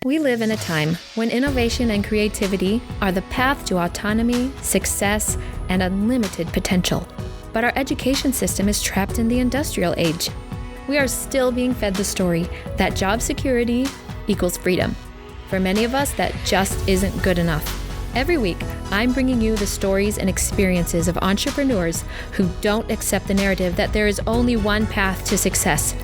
We live in a time when innovation and creativity are the path to autonomy, success, and unlimited potential. But our education system is trapped in the industrial age. We are still being fed the story that job security equals freedom. For many of us, that just isn't good enough. Every week, I'm bringing you the stories and experiences of entrepreneurs who don't accept the narrative that there is only one path to success.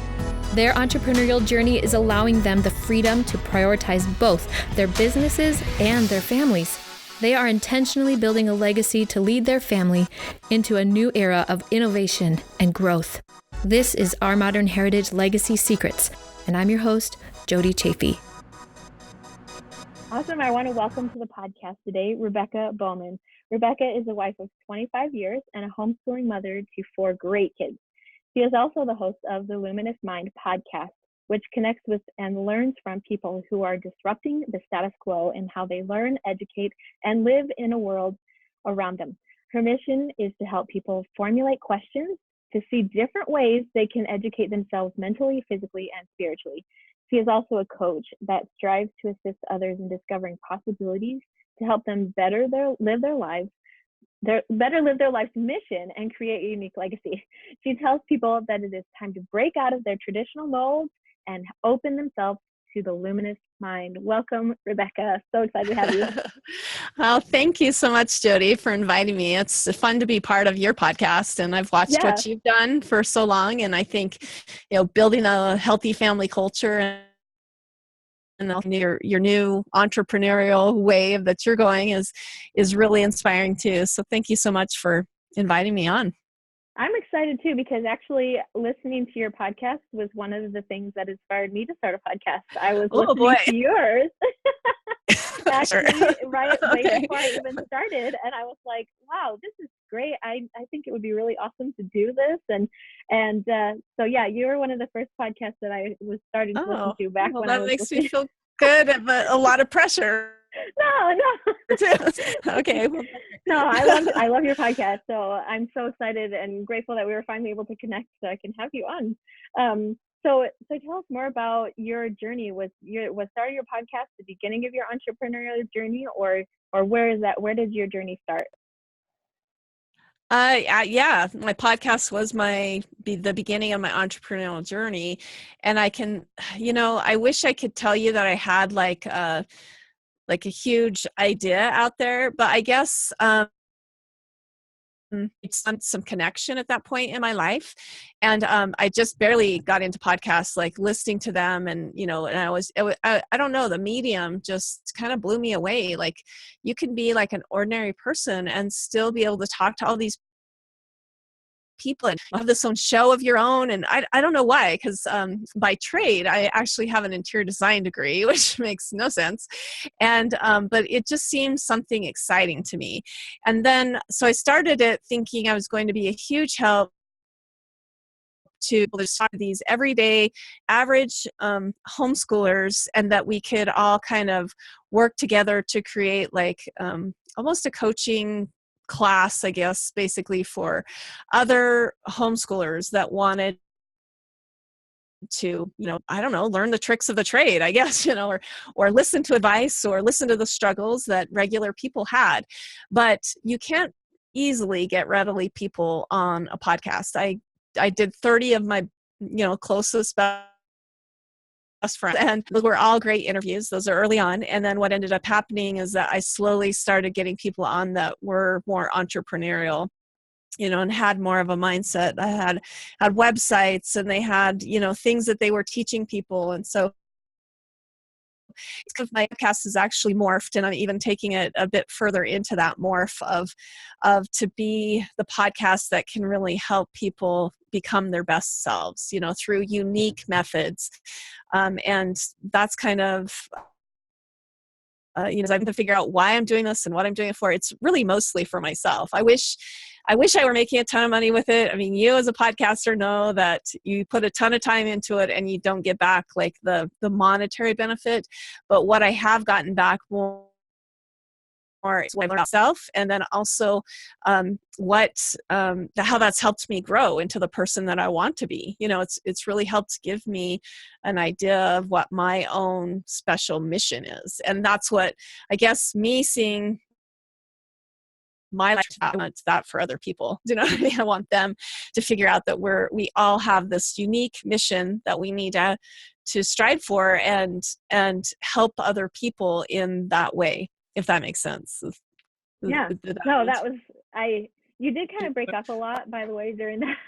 Their entrepreneurial journey is allowing them the freedom to prioritize both their businesses and their families. They are intentionally building a legacy to lead their family into a new era of innovation and growth. This is Our Modern Heritage Legacy Secrets, and I'm your host, Jody Chafee. Awesome. I want to welcome to the podcast today, Rebecca Bohman. Rebecca is a wife of 25 years and a homeschooling mother to 4 great kids. She is also the host of the Luminous Mind podcast, which connects with and learns from people who are disrupting the status quo and how they learn, educate, and live in a world around them. Her mission is to help people formulate questions to see different ways they can educate themselves mentally, physically, and spiritually. She is also a coach that strives to assist others in discovering possibilities to help them better live their life's mission and create a unique legacy. She tells people that it is time to break out of their traditional molds and open themselves to the luminous mind. Welcome, Rebecca. So excited to have you. Well, thank you so much, Jody, for inviting me. It's fun to be part of your podcast, and I've watched what you've done for so long, and I think, building a healthy family culture and your new entrepreneurial wave that you're going is really inspiring too. So thank you so much for inviting me on. I'm excited too, because actually listening to your podcast was one of the things that inspired me to start a podcast. I was listening to yours actually right before I even started, and I was like, wow, this is great. I think it would be really awesome to do this. And so yeah, you were one of the first podcasts that I was starting to listen to back when I was makes me feel good, but a lot of pressure. No. Okay. No, I love your podcast. So I'm so excited and grateful that we were finally able to connect so I can have you on. So tell us more about your journey. Was starting your podcast the beginning of your entrepreneurial journey, or where did your journey start? Yeah, my podcast was the beginning of my entrepreneurial journey. And I wish I could tell you that I had like a huge idea out there, but I guess it's some connection at that point in my life. And I just barely got into podcasts, like listening to them. And, I don't know, the medium just kind of blew me away. Like, you can be like an ordinary person and still be able to talk to all these people and have this own show of your own. And I don't know why, because by trade, I actually have an interior design degree, which makes no sense. And but it just seemed something exciting to me. And then, so I started it thinking I was going to be a huge help to these everyday average homeschoolers, and that we could all kind of work together to create like almost a coaching class, I guess, basically for other homeschoolers that wanted to, learn the tricks of the trade, I guess, or listen to advice or listen to the struggles that regular people had. But you can't easily get readily people on a podcast. I did 30 of my, closest friends, and those were all great interviews. Those are early on. And then what ended up happening is that I slowly started getting people on that were more entrepreneurial, and had more of a mindset. I had websites, and they had, things that they were teaching people. And so it's because my podcast is actually morphed, and I'm even taking it a bit further into that morph of to be the podcast that can really help people become their best selves, through unique methods. And that's kind of, as I have to figure out why I'm doing this and what I'm doing it for. It's really mostly for myself. I wish I were making a ton of money with it. I mean, you as a podcaster know that you put a ton of time into it and you don't get back like the monetary benefit. But what I have gotten back more more about myself, and then also how that's helped me grow into the person that I want to be. It's really helped give me an idea of what my own special mission is, and that's what I guess me seeing my life, I want that for other people. Do you know what I mean? I want them to figure out that we all have this unique mission that we need to strive for and help other people in that way, if that makes sense. Yeah. No, you did kind of break up a lot, by the way, during that,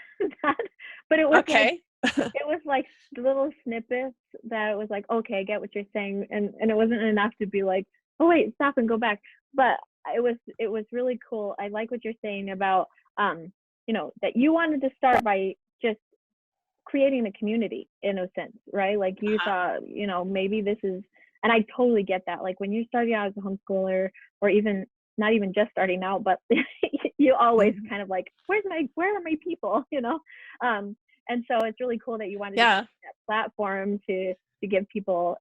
but it was okay. It was like little snippets that it was like, okay, I get what you're saying. And it wasn't enough to be like, oh wait, stop and go back. But it was really cool. I like what you're saying about, that you wanted to start by just creating a community in a sense, right? Like you thought, maybe this is, and I totally get that. Like when you're starting out as a homeschooler, or even not even just starting out, but you always kind of like, where are my people, and so it's really cool that you wanted to have that platform to give people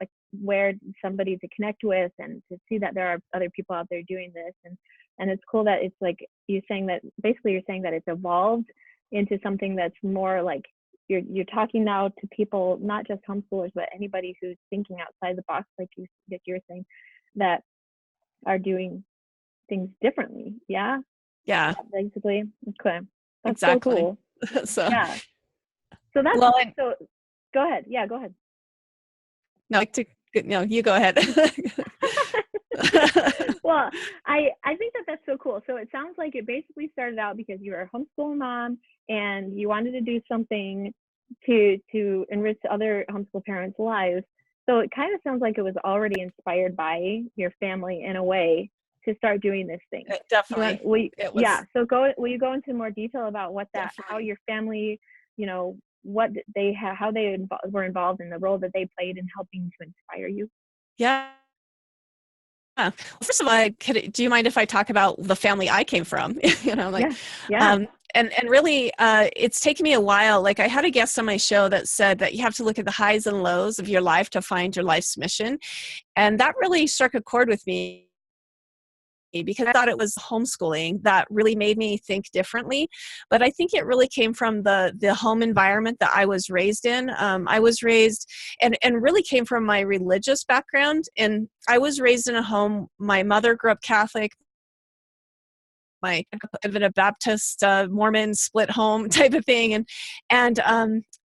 somebody to connect with, and to see that there are other people out there doing this. And it's cool that it's like you're saying that it's evolved into something that's more like you're talking now to people, not just homeschoolers, but anybody who's thinking outside the box, like you're saying, that are doing things differently. Yeah. Basically. Okay. That's exactly. So cool. So yeah. So that's so. Go ahead. Yeah, go ahead. No, you go ahead. Well, I think that's so cool. So it sounds like it basically started out because you were a homeschool mom and you wanted to do something to enrich other homeschool parents' lives. So it kind of sounds like it was already inspired by your family in a way to start doing this thing. Definitely. Yeah. So will you go into more detail about how your family, what how they were involved in the role that they played in helping to inspire you? Yeah. Well, first of all, do you mind if I talk about the family I came from? And really, it's taken me a while. Like I had a guest on my show that said that you have to look at the highs and lows of your life to find your life's mission. And that really struck a chord with me, because I thought it was homeschooling that really made me think differently. But I think it really came from the home environment that I was raised in. I was raised and really came from my religious background. And I was raised in a home. My mother grew up Catholic. My a Baptist, Mormon split home type of thing.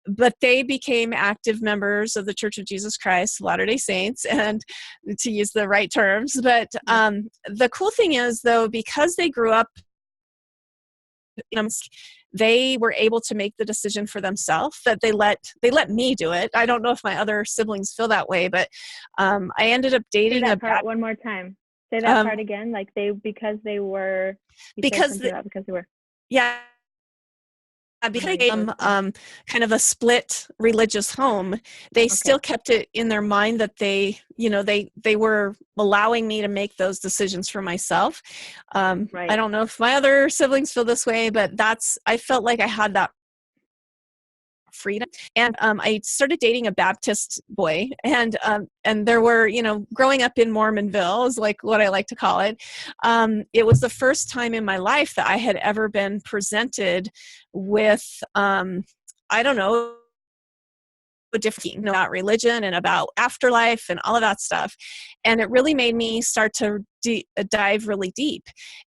But they became active members of the Church of Jesus Christ, Latter-day Saints, and to use the right terms. But the cool thing is, though, because they grew up, they were able to make the decision for themselves, that they let me do it. I don't know if my other siblings feel that way, but I ended up dating Say that part one more time. Say that part again. Like because they were. Because they were. Yeah. Because they kind of a split religious home, they still kept it in their mind that they were allowing me to make those decisions for myself. I don't know if my other siblings feel this way, but I felt like I had that freedom. And I started dating a Baptist boy, and there were, growing up in Mormonville is like what I like to call it. It was the first time in my life that I had ever been presented with, I don't know, a different about religion and about afterlife and all of that stuff. And it really made me start to dive really deep.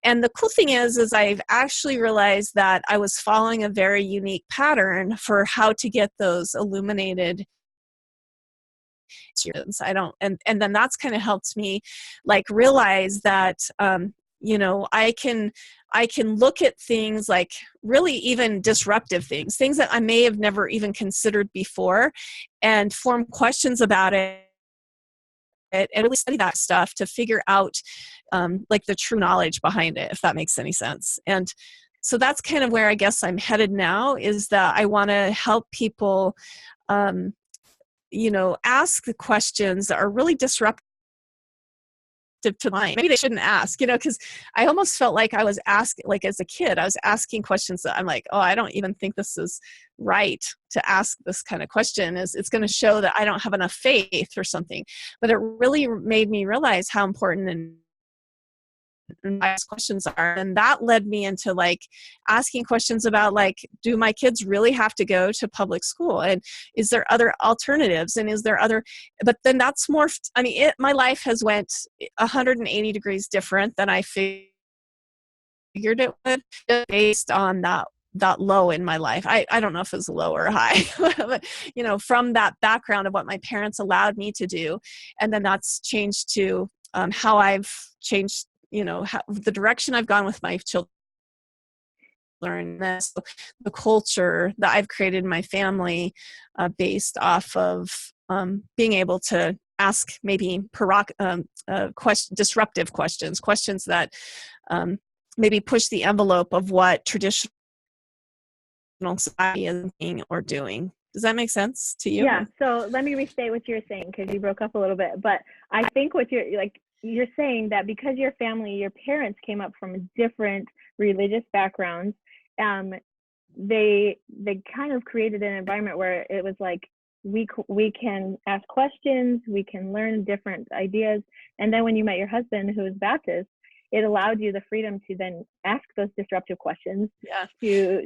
And the cool thing is I've actually realized that I was following a very unique pattern for how to get those illuminated students. And then that's kind of helped me like realize that, I can look at things like really even disruptive things that I may have never even considered before, and form questions about it and really study that stuff to figure out like the true knowledge behind it, if that makes any sense. And so that's kind of where I guess I'm headed now, is that I want to help people, ask the questions that are really disruptive to mine. Maybe they shouldn't ask, because I almost felt like I was asking, like as a kid, I was asking questions that I'm like, oh, I don't even think this is right to ask this kind of question. It's going to show that I don't have enough faith or something. But it really made me realize how important and my questions are. And that led me into like asking questions about like, do my kids really have to go to public school? And is there other alternatives? And is there other, but then that's more, I mean, my life has went 180 degrees different than I figured it would, based on that low in my life. I don't know if it was low or high, but from that background of what my parents allowed me to do. And then that's changed to how I've changed, how, the direction I've gone with my children, this, the culture that I've created in my family, based off of being able to ask maybe disruptive questions that maybe push the envelope of what traditional society is thinking or doing. Does that make sense to you? Yeah. So let me restate what you're saying, because you broke up a little bit. But I think what you're saying that because your family, your parents came up from different religious backgrounds, they kind of created an environment where it was like, we can ask questions, we can learn different ideas. And then when you met your husband, who is Baptist, it allowed you the freedom to then ask those disruptive questions. Yeah. To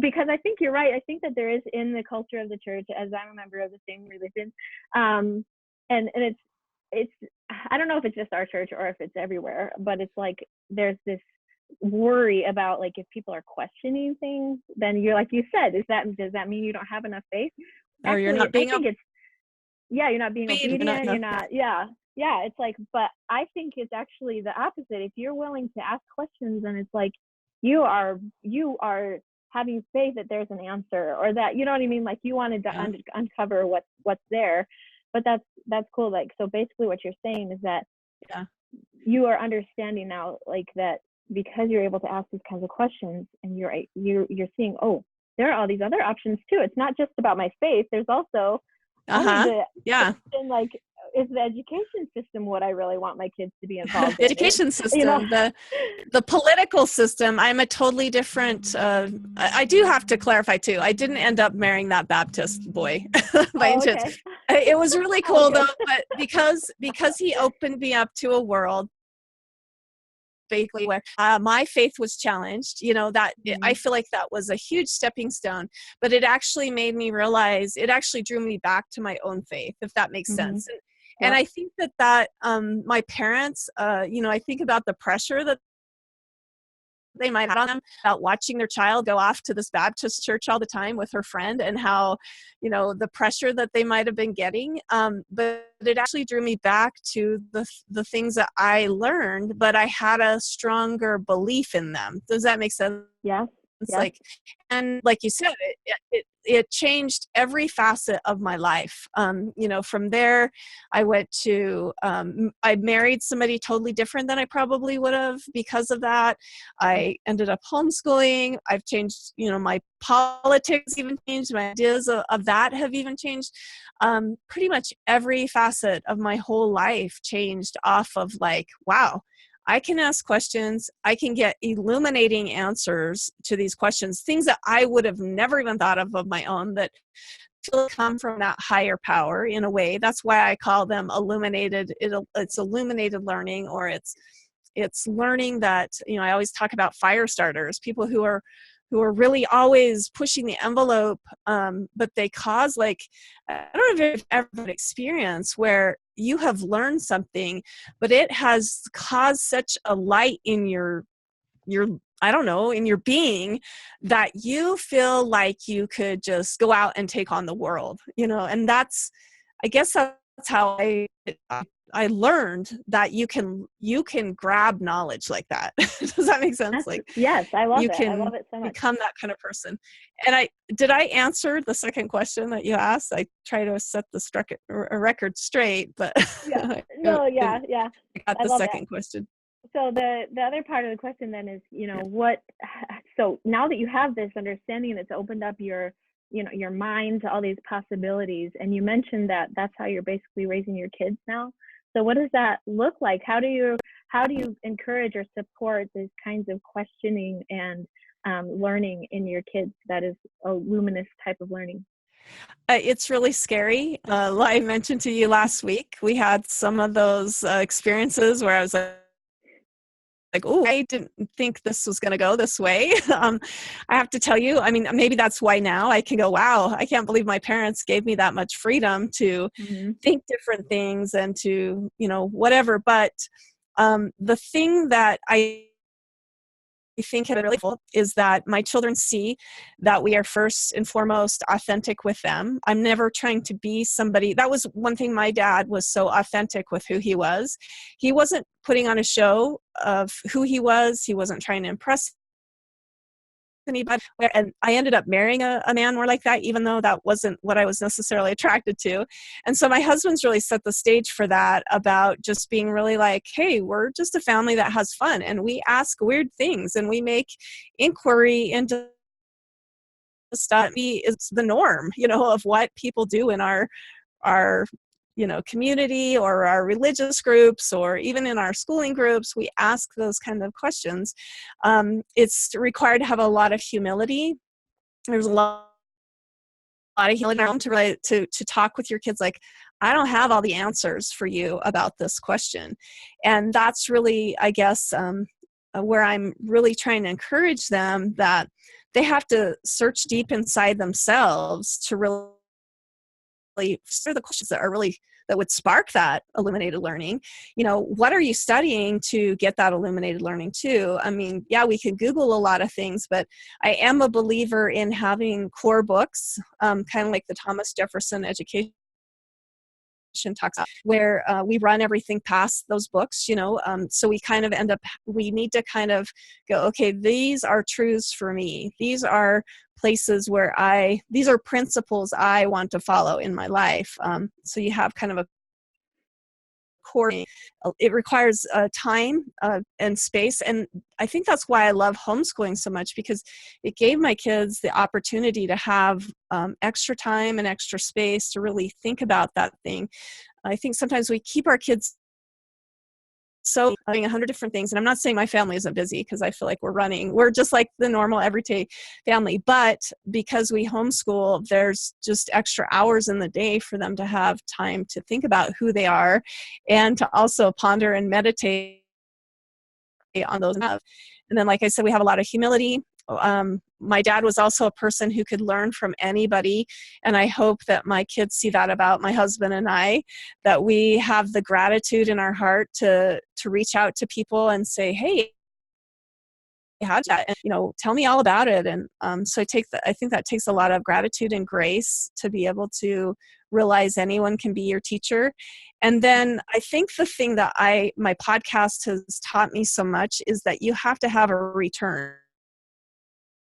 because I think you're right. I think that there is, in the culture of the church, as I'm a member of the same religion, and it's I don't know if it's just our church or if it's everywhere, but it's like there's this worry about like, if people are questioning things, then you're like you said, does that mean you don't have enough faith? Or you're not being you're not being obedient. You're not. Yeah, it's like, but I think it's actually the opposite. If you're willing to ask questions, and it's like you are having faith that there's an answer, or that, you know what I mean, like you wanted to uncover what's there. But that's cool. Like, so basically what you're saying is that you are understanding now, like, that because you're able to ask these kinds of questions, and you're seeing, oh, there are all these other options too. It's not just about my faith. There's also and like, is the education system what I really want my kids to be involved in? Education system, the political system. I'm a totally different, I do have to clarify too, I didn't end up marrying that Baptist boy by intent. Okay. It was really cool though, but because he opened me up to a world where my faith was challenged, that I feel like that was a huge stepping stone, but it actually made me realize, it actually drew me back to my own faith, if that makes sense. And I think that my parents, I think about the pressure that they might have on them about watching their child go off to this Baptist church all the time with her friend, and how, the pressure that they might have been getting. But it actually drew me back to the things that I learned, but I had a stronger belief in them. Does that make sense? Yeah. It's like, and like you said, it changed every facet of my life. From there, I went to, I married somebody totally different than I probably would have because of that. I ended up homeschooling. I've changed, my politics even changed. My ideas of that have even changed. Pretty much every facet of my whole life changed off of like, wow, I can ask questions. I can get illuminating answers to these questions, things that I would have never even thought of my own, that come from that higher power in a way. That's why I call them illuminated. It's illuminated learning, or it's learning that, I always talk about fire starters, people who are really always pushing the envelope, but they cause, like, I don't know if you've ever had an experience where you have learned something, but it has caused such a light in your I don't know, in your being, that you feel like you could just go out and take on the world, and I guess that's how I learned that you can grab knowledge like that. Does that make sense? Like, yes, I love it. I love it so much. Become that kind of person. And did I answer the second question that you asked? I try to set the record straight, but I got the second question. So the other part of the question then is, so now that you have this understanding, it's opened up your mind to all these possibilities, and you mentioned that that's how you're basically raising your kids now. So what does that look like? How do you encourage or support these kinds of questioning and learning in your kids that is a luminous type of learning? It's really scary. I mentioned to you last week, we had some of those experiences where I was like, like, oh, I didn't think this was going to go this way. I have to tell you, I mean, maybe that's why now I can go, wow, I can't believe my parents gave me that much freedom to Mm-hmm. think different things and to, whatever. But the thing that I think is really helpful is that my children see that we are first and foremost authentic with them. I'm never trying to be somebody. That was one thing. My dad was so authentic with who he was. He wasn't putting on a show of who he was. He wasn't trying to impress anybody. And I ended up marrying a man more like that, even though that wasn't what I was necessarily attracted to. And so my husband's really set the stage for that, about just being really like, hey, we're just a family that has fun, and we ask weird things, and we make inquiry into stuff. It's the norm, of what people do in our community, or our religious groups, or even in our schooling groups. We ask those kind of questions. It's required to have a lot of humility. There's a lot of humility to talk with your kids like, I don't have all the answers for you about this question. And that's really, I guess, where I'm really trying to encourage them, that they have to search deep inside themselves to really answer the questions that would spark that illuminated learning. What are you studying to get that illuminated learning too? I mean, yeah, we can Google a lot of things, but I am a believer in having core books, kind of like the Thomas Jefferson education talks about, where we run everything past those books, so we kind of we need to kind of go, okay, these are truths for me. These are places where these are principles I want to follow in my life. So you have kind of a core. It requires time and space. And I think that's why I love homeschooling so much, because it gave my kids the opportunity to have extra time and extra space to really think about that thing. I think sometimes we keep our kids so doing 100 different things. And I'm not saying my family isn't busy, because I feel like we're just like the normal everyday family. But because we homeschool, there's just extra hours in the day for them to have time to think about who they are, and to also ponder and meditate on those. And then, like I said, we have a lot of humility. My dad was also a person who could learn from anybody. And I hope that my kids see that about my husband and I, that we have the gratitude in our heart to reach out to people and say, hey, how'd that? And, tell me all about it. And so I think that takes a lot of gratitude and grace to be able to realize anyone can be your teacher. And then I think the thing that my podcast has taught me so much is that you have to have a return.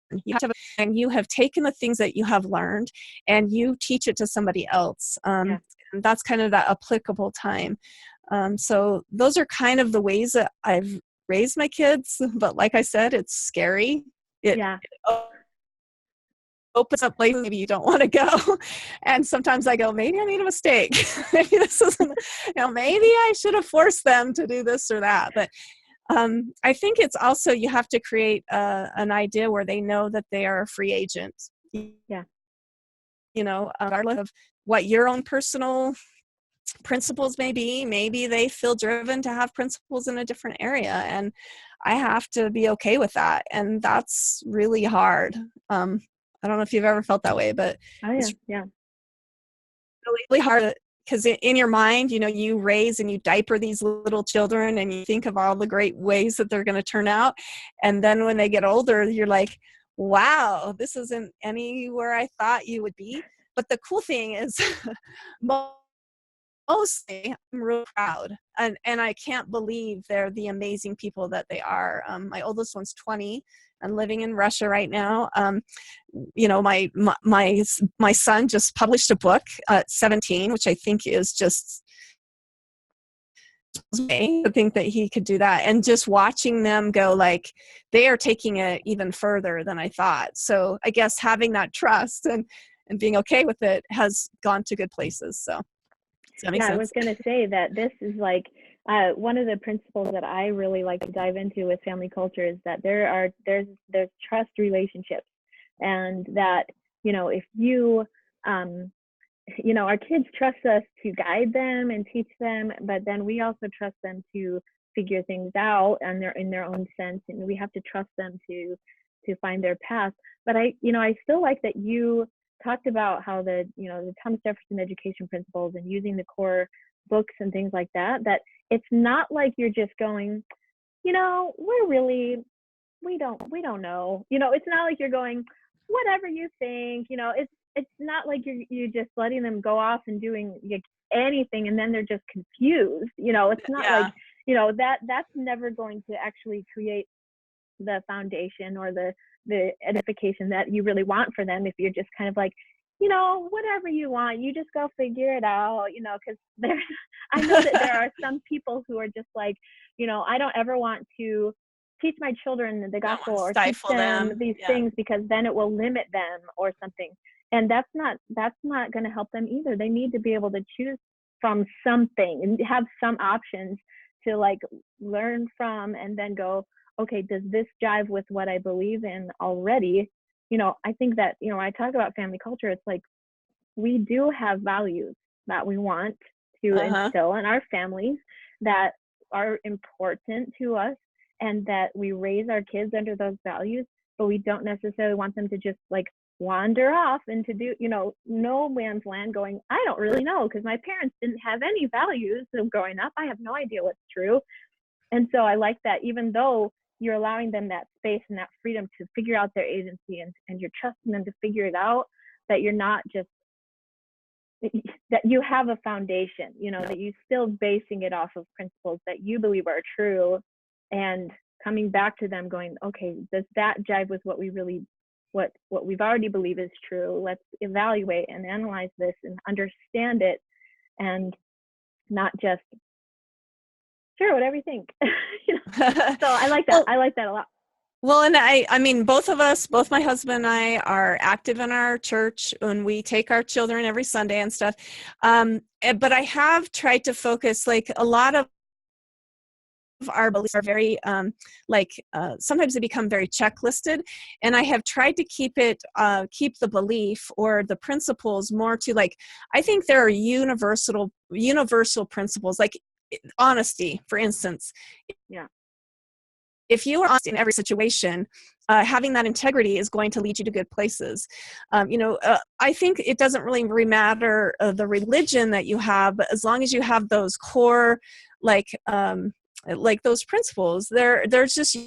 And you have taken the things that you have learned and you teach it to somebody else. And that's kind of that applicable time. So those are kind of the ways that I've raised my kids. But like I said, it's scary. It opens up places maybe you don't want to go. And sometimes I go, maybe I made a mistake. Maybe this isn't, maybe I should have forced them to do this or that. But I think it's also, you have to create an idea where they know that they are a free agent. Yeah. Regardless of what your own personal principles may be, maybe they feel driven to have principles in a different area. And I have to be okay with that. And that's really hard. I don't know if you've ever felt that way, but it's really hard. Because in your mind, you raise and you diaper these little children and you think of all the great ways that they're going to turn out. And then when they get older, you're like, wow, this isn't anywhere I thought you would be. But the cool thing is, mostly I'm really proud. And I can't believe they're the amazing people that they are. My oldest one's 20 and living in Russia right now. My son just published a book at 17, which I think is just I think that he could do that. And just watching them go, like, they are taking it even further than I thought. So I guess having that trust and being okay with it has gone to good places. So does that make sense? I was going to say that this is like one of the principles that I really like to dive into with family culture is that there's trust relationships, and that, if you, our kids trust us to guide them and teach them, but then we also trust them to figure things out and they're in their own sense, and we have to trust them to find their path. But I still like that you talked about how the Thomas Jefferson education principles and using the core books and things like that, that it's not like you're just going, we don't know, it's not like you're going, whatever you think, it's not like you're just letting them go off and doing anything and then they're just confused, it's not like, that's never going to actually create the foundation or the edification that you really want for them if you're just kind of like, whatever you want, you just go figure it out, because I know that there are some people who are just like, I don't ever want to teach my children the gospel or teach them these things because then it will limit them or something. And that's not going to help them either. They need to be able to choose from something and have some options to like learn from and then go, okay, does this jive with what I believe in already? I think that, when I talk about family culture, it's like we do have values that we want to instill in our families that are important to us and that we raise our kids under those values, but we don't necessarily want them to just like wander off into no man's land going, I don't really know because my parents didn't have any values of growing up. I have no idea what's true. And so I like that even though you're allowing them that space and that freedom to figure out their agency and you're trusting them to figure it out, that you're not just, that you have a foundation, that you're still basing it off of principles that you believe are true and coming back to them going, okay, does that jive with what we really, what we've already believe is true? Let's evaluate and analyze this and understand it and not just, sure, whatever you think. So I like that. Well, I like that a lot. Well, and I mean, both of us, both my husband and I are active in our church and we take our children every Sunday and stuff. But I have tried to focus, like a lot of our beliefs are very, sometimes they become very checklisted. And I have tried to keep the belief or the principles more to like, I think there are universal principles, like honesty, for instance. Yeah. If you are honest in every situation, having that integrity is going to lead you to good places. I think it doesn't really matter the religion that you have, but as long as you have those core, like those principles, there's just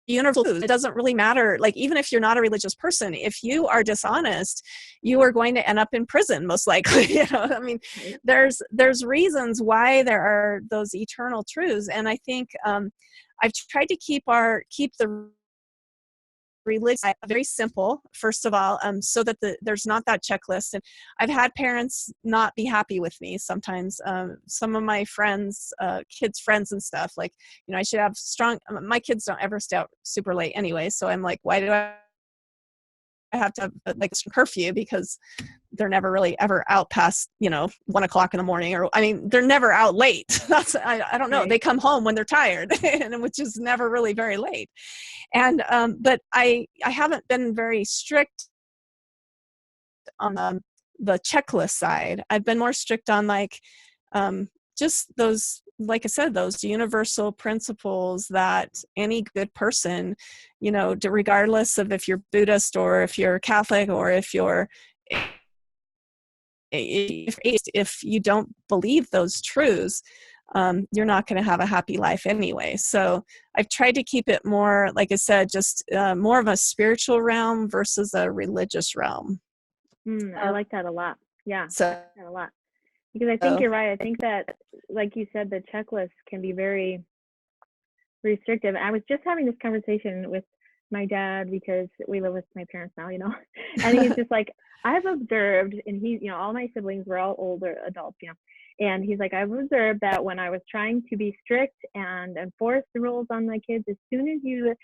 universal. It doesn't really matter. Like, even if you're not a religious person, if you are dishonest, you are going to end up in prison, most likely. I mean, there's reasons why there are those eternal truths. And I think I've tried to keep the religion very simple, first of all, so that there's not that checklist. And I've had parents not be happy with me sometimes. Some of my friends, kids' friends and stuff, like, I should have my kids don't ever stay out super late anyway. So I'm like, why do I have to have like a curfew? Because they're never really ever out past 1 o'clock in the morning, or I mean, they're never out late. I don't know. Right. They come home when they're tired, and which is never really very late. And but I haven't been very strict on the checklist side. I've been more strict on like just those, like I said, those universal principles that any good person, regardless of if you're Buddhist or if you're Catholic or if you don't believe those truths, you're not going to have a happy life anyway. So I've tried to keep it more, like I said, just more of a spiritual realm versus a religious realm. I like that a lot. Yeah, so, I like that a lot. Because I think you're right. I think that, like you said, the checklist can be very restrictive. I was just having this conversation with my dad because we live with my parents now, and he's just like, I've observed, and he, all my siblings were all older adults, and he's like, I've observed that when I was trying to be strict and enforce the rules on my kids, as soon as you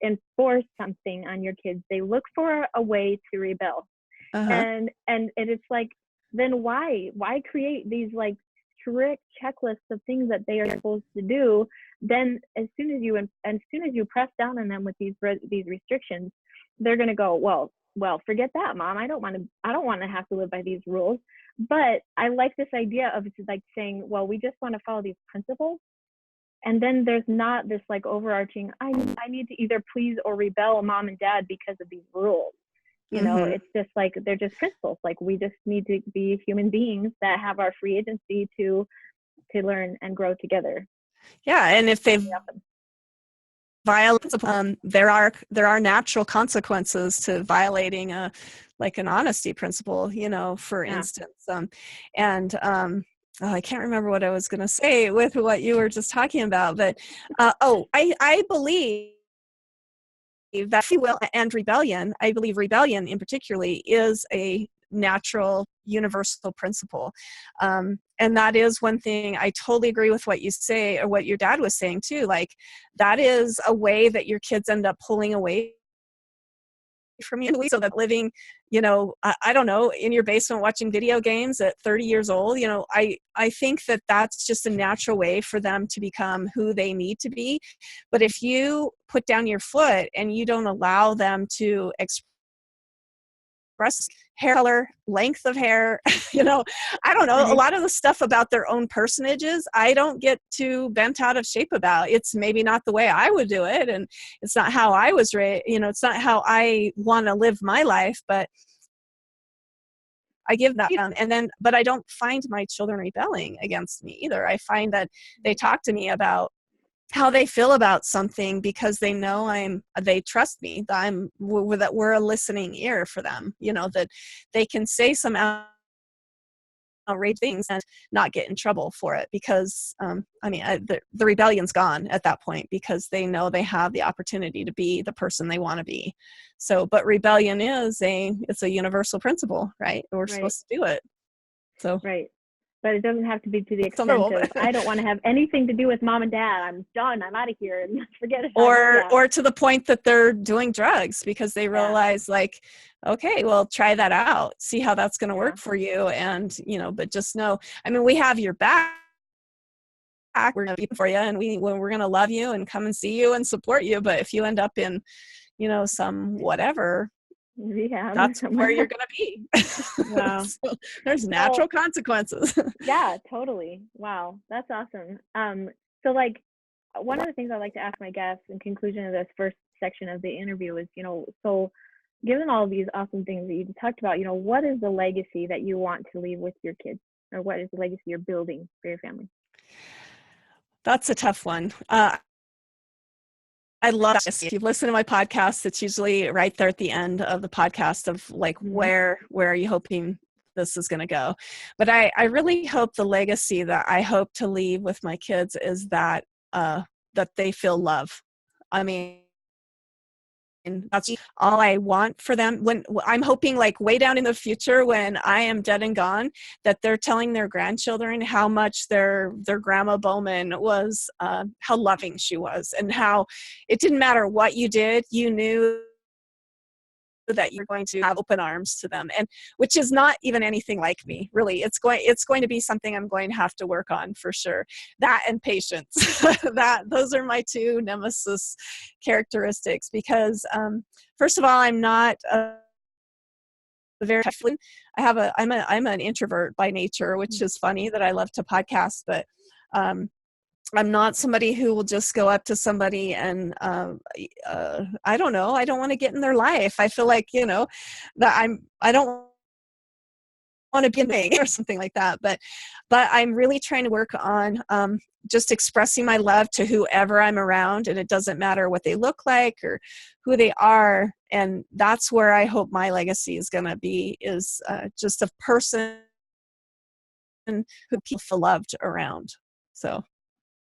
enforce something on your kids, they look for a way to rebel. And it's like, then why create these like strict checklists of things that they are supposed to do? Then as soon as you press down on them with these restrictions, they're going to go, well, well, forget that, mom. I don't want to have to live by these rules. But I like this idea of like saying, well, we just want to follow these principles. And then there's not this like overarching, I need to either please or rebel mom and dad because of these rules. You know, it's just like, they're just principles. Like, we just need to be human beings that have our free agency to learn and grow together. Yeah. And if they violate, there are natural consequences to violating like an honesty principle, you know, for instance. I can't remember what I was going to say with what you were just talking about, but I believe that free will and rebellion, I believe rebellion in particularly is a natural universal principle. And that is one thing I totally agree with what you say, or what your dad was saying too. Like, that is a way that your kids end up pulling away from you, so that living, you know, I don't know, in your basement watching video games at 30 years old, you know, I think that that's just a natural way for them to become who they need to be. But if you put down your foot and you don't allow them to express hair color, length of hair, you know, I don't know, a lot of the stuff about their own personages, I don't get too bent out of shape about. It's maybe not the way I would do it, and it's not how I was raised, you know, it's not how I want to live my life, but I give that but I don't find my children rebelling against me either. I find that they talk to me about how they feel about something because they know they trust me, that we're a listening ear for them, you know, that they can say some outrageous things and not get in trouble for it, because the rebellion's gone at that point, because they know they have the opportunity to be the person they want to be. So, but rebellion it's a universal principle, right? We're supposed to do it. So but it doesn't have to be to the extent of, I don't want to have anything to do with mom and dad. I'm done. I'm out of here, and forget it. Or to the point that they're doing drugs because they realize like, okay, well, try that out. See how that's going to work for you. And, you know, but just know, I mean, we have your back. We're going to be for you, and we're going to love you and come and see you and support you. But if you end up in, you know, some whatever, that's where you're going to be. Wow. So there's natural consequences. Yeah, totally. Wow. That's awesome. So like, one of the things I like to ask my guests in conclusion of this first section of the interview is, you know, so given all of these awesome things that you talked about, you know, what is the legacy that you want to leave with your kids, or what is the legacy you're building for your family? That's a tough one. I love this. If you listen to my podcast, it's usually right there at the end of the podcast of like, where are you hoping this is going to go? But I really hope the legacy that I hope to leave with my kids is that they feel love. I mean, that's all I want for them. When I'm hoping, like way down in the future, when I am dead and gone, that they're telling their grandchildren how much their grandma Bohman was, how loving she was, and how it didn't matter what you did, you knew that you're going to have open arms to them, and which is not even anything like me, really. It's going to be something I'm going to have to work on for sure. That and patience. Those are my two nemesis characteristics, because first of all, I'm not I'm an introvert by nature, which is funny that I love to podcast, but I'm not somebody who will just go up to somebody and I don't know, I don't want to get in their life. I feel like, you know, that I don't want to be a or something like that. But I'm really trying to work on just expressing my love to whoever I'm around, and it doesn't matter what they look like or who they are. And that's where I hope my legacy is going to be, is just a person who people feel loved around. So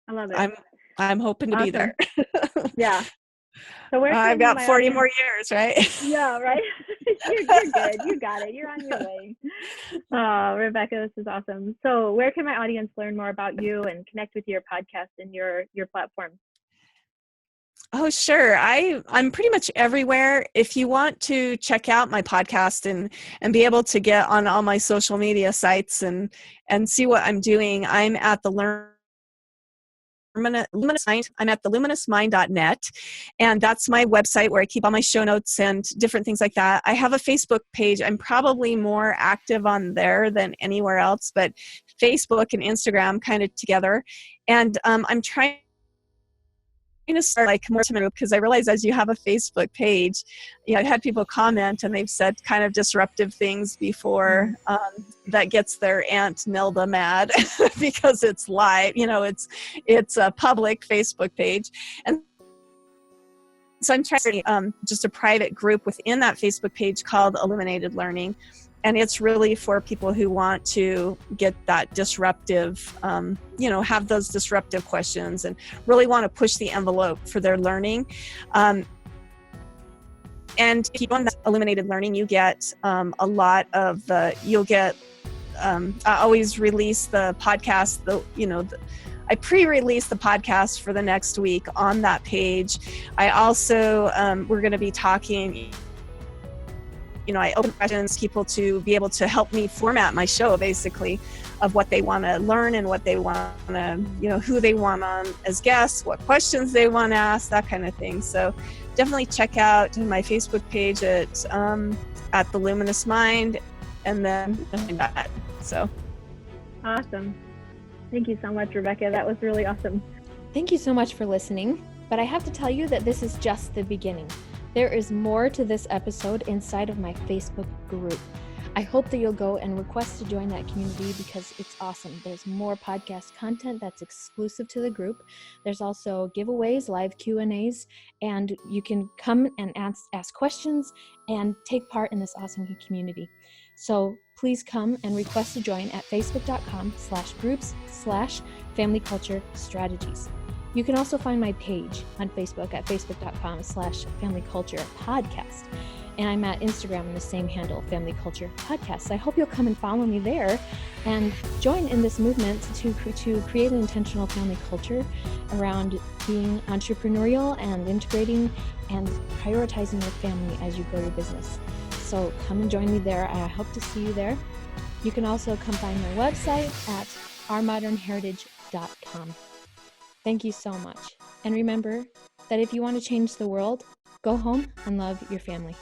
I love it. I'm hoping to be there. Yeah. So where I've got 40 more years, right? Yeah, right. You're good. You got it. You're on your way. Rebecca, this is awesome. So where can my audience learn more about you and connect with your podcast and your platform? Oh, sure. I'm pretty much everywhere. If you want to check out my podcast and be able to get on all my social media sites and see what I'm doing, I'm at the Luminous Mind. I'm at theluminousmind.net, and that's my website where I keep all my show notes and different things like that. I have a Facebook page. I'm probably more active on there than anywhere else, but Facebook and Instagram kind of together. And I'm trying to start like more to because I realize as you have a Facebook page, I've had people comment and they've said kind of disruptive things before that gets their Aunt Nelda mad because it's live, it's a public Facebook page. And so I'm trying just a private group within that Facebook page called Illuminated Learning. And it's really for people who want to get that disruptive, have those disruptive questions and really want to push the envelope for their learning. And if you go on that Illuminated Learning, you get a lot of I always release the podcast, I pre-release the podcast for the next week on that page. I also, we're going to be talking, I open questions, people to be able to help me format my show, basically, of what they want to learn and what they want to, who they want on as guests, what questions they want to ask, that kind of thing. So definitely check out my Facebook page at the Luminous Mind, and then that. So Awesome. Thank you so much, Rebecca. That was really awesome. Thank you so much for listening. But I have to tell you that this is just the beginning. There is more to this episode inside of my Facebook group. I hope that you'll go and request to join that community because it's awesome. There's more podcast content that's exclusive to the group. There's also giveaways, live Q&As, and you can come and ask questions and take part in this awesome community. So please come and request to join at facebook.com/groups/familyculture-strategies. You can also find my page on Facebook at facebook.com/familyculturepodcast. And I'm at Instagram in the same handle, Family Culture Podcast. I hope you'll come and follow me there and join in this movement to create an intentional family culture around being entrepreneurial and integrating and prioritizing your family as you grow your business. So come and join me there. I hope to see you there. You can also come find my website at ourmodernheritage.com. Thank you so much. And remember that if you want to change the world, go home and love your family.